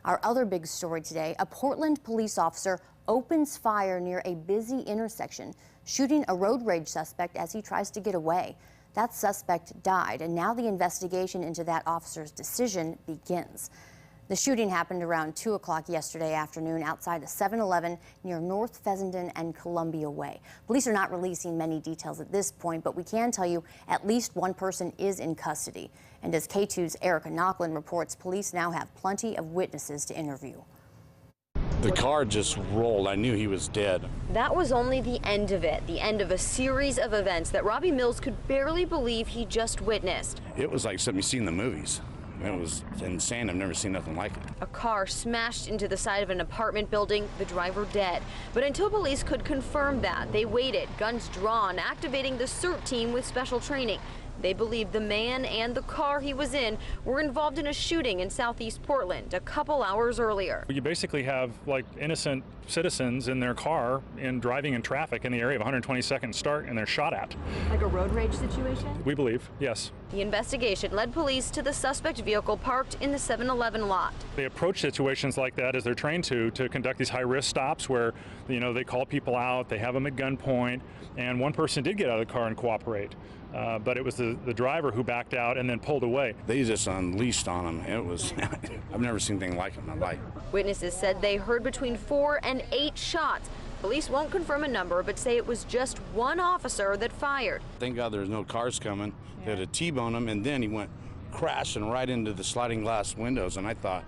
Our other big story today, a Portland police officer opens fire near a busy intersection, shooting a road rage suspect as he tries to get away. That suspect died, and now the investigation into that officer's decision begins. The shooting happened around 2 o'clock yesterday afternoon outside a 7-Eleven near North Fessenden and Columbia Way. Police are not releasing many details at this point, but we can tell you at least one person is in custody. And as K2's Erica Knocklin reports, police now have plenty of witnesses to interview. The car just rolled. I knew he was dead. That was only the end of it, the end of a series of events that Robbie Mills could barely believe he just witnessed. It was like something you see in the movies. It was insane. I've never seen nothing like it. A car smashed into the side of an apartment building, the driver dead. But until police could confirm that, they waited, guns drawn, activating the CERT team with special training. They believe the man and the car he was in were involved in a shooting in southeast Portland a couple hours earlier. You basically have like innocent citizens in their car and driving in traffic in the area of 122nd Start, and they're shot at. Like a road rage situation? We believe, yes. The investigation led police to the suspect vehicle parked in the 7-Eleven lot. They approach situations like that as they're trained to conduct these high-risk stops where, you know, they call people out, they have them at gunpoint, and one person did get out of the car and cooperate. But it was the driver who backed out and then pulled away. They just unleashed on him. It was, I've never seen anything like it in my life. Witnesses said they heard between 4 and 8 shots. Police won't confirm a number, but say it was just one officer that fired. Thank God there's no cars coming. They had to T-bone him, and then he went crashing right into the sliding glass windows, and I thought,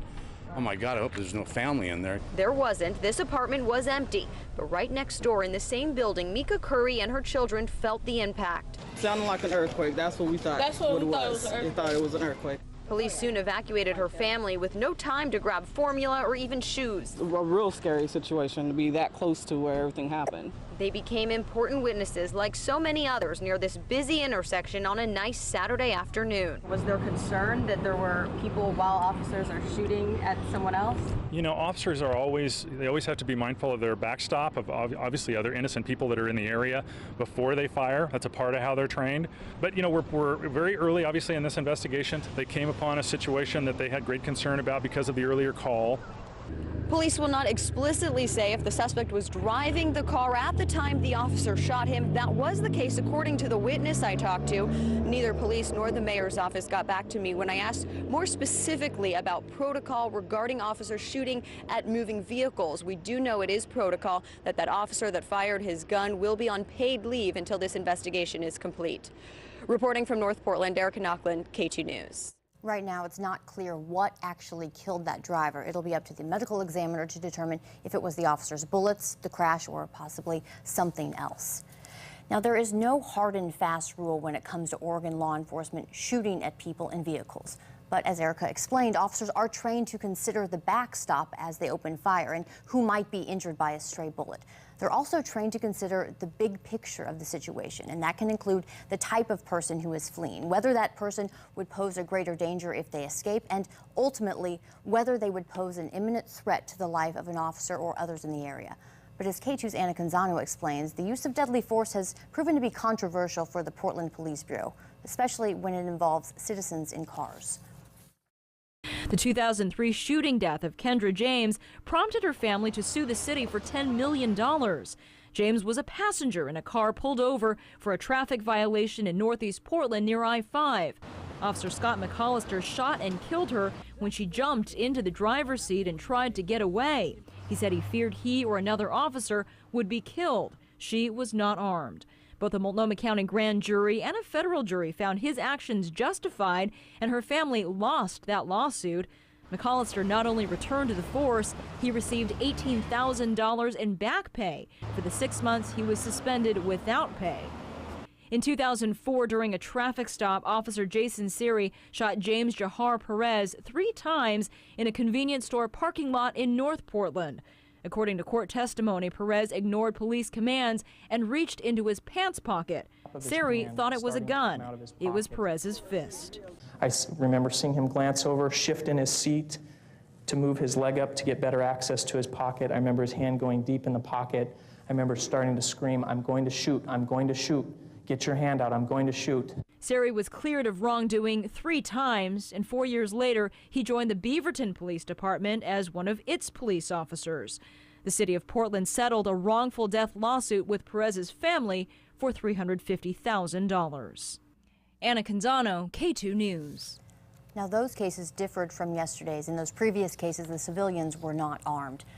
oh my God, I hope there's no family in there. There wasn't. This apartment was empty. But right next door in the same building, Mika Curry and her children felt the impact. Sounded like an earthquake. That's what we thought. That's what we thought it was an earthquake. We thought it was an earthquake. Police soon evacuated her family with no time to grab formula or even shoes. A real scary situation to be that close to where everything happened. They became important witnesses like so many others near this busy intersection on a nice Saturday afternoon. Was there concern that there were people while officers are shooting at someone else? You know, officers are always have to be mindful of their backstop, of obviously other innocent people that are in the area before they fire. That's a part of how they're trained. But, you know, we're very early, obviously, in this investigation. They came upon a situation that they had great concern about because of the earlier call. Police will not explicitly say if the suspect was driving the car at the time the officer shot him. That was the case according to the witness I talked to. Neither police nor the mayor's office got back to me when I asked more specifically about protocol regarding officers shooting at moving vehicles. We do know it is protocol that officer that fired his gun will be on paid leave until this investigation is complete. Reporting from North Portland, Erica Knocklin, K2 News. Right now, it's not clear what actually killed that driver. It'll be up to the medical examiner to determine if it was the officer's bullets, the crash, or possibly something else. Now, there is no hard and fast rule when it comes to Oregon law enforcement shooting at people in vehicles. But as Erica explained, officers are trained to consider the backstop as they open fire and who might be injured by a stray bullet. They're also trained to consider the big picture of the situation, and that can include the type of person who is fleeing, whether that person would pose a greater danger if they escape, and ultimately whether they would pose an imminent threat to the life of an officer or others in the area. But as K2's Anna Canzano explains, the use of deadly force has proven to be controversial for the Portland Police Bureau, especially when it involves citizens in cars. The 2003 shooting death of Kendra James prompted her family to sue the city for $10 million. James was a passenger in a car pulled over for a traffic violation in northeast Portland near I-5. Officer Scott McAllister shot and killed her when she jumped into the driver's seat and tried to get away. He said he feared he or another officer would be killed. She was not armed. Both a Multnomah County grand jury and a federal jury found his actions justified, and her family lost that lawsuit. McAllister not only returned to the force, he received $18,000 in back pay for the 6 months he was suspended without pay. In 2004, during a traffic stop, Officer Jason Siri shot James Jahar Perez 3 times in a convenience store parking lot in North Portland. According to court testimony, Perez ignored police commands and reached into his pants pocket. Siri thought it was a gun. It was Perez's fist. I remember seeing him glance over, shift in his seat to move his leg up to get better access to his pocket. I remember his hand going deep in the pocket. I remember starting to scream, "I'm going to shoot, I'm going to shoot. Get your hand out, I'm going to shoot." Sari was cleared of wrongdoing 3 times, and 4 years later, he joined the Beaverton Police Department as one of its police officers. The city of Portland settled a wrongful death lawsuit with Perez's family for $350,000. Anna Canzano, K2 News. Now, those cases differed from yesterday's. In those previous cases, the civilians were not armed.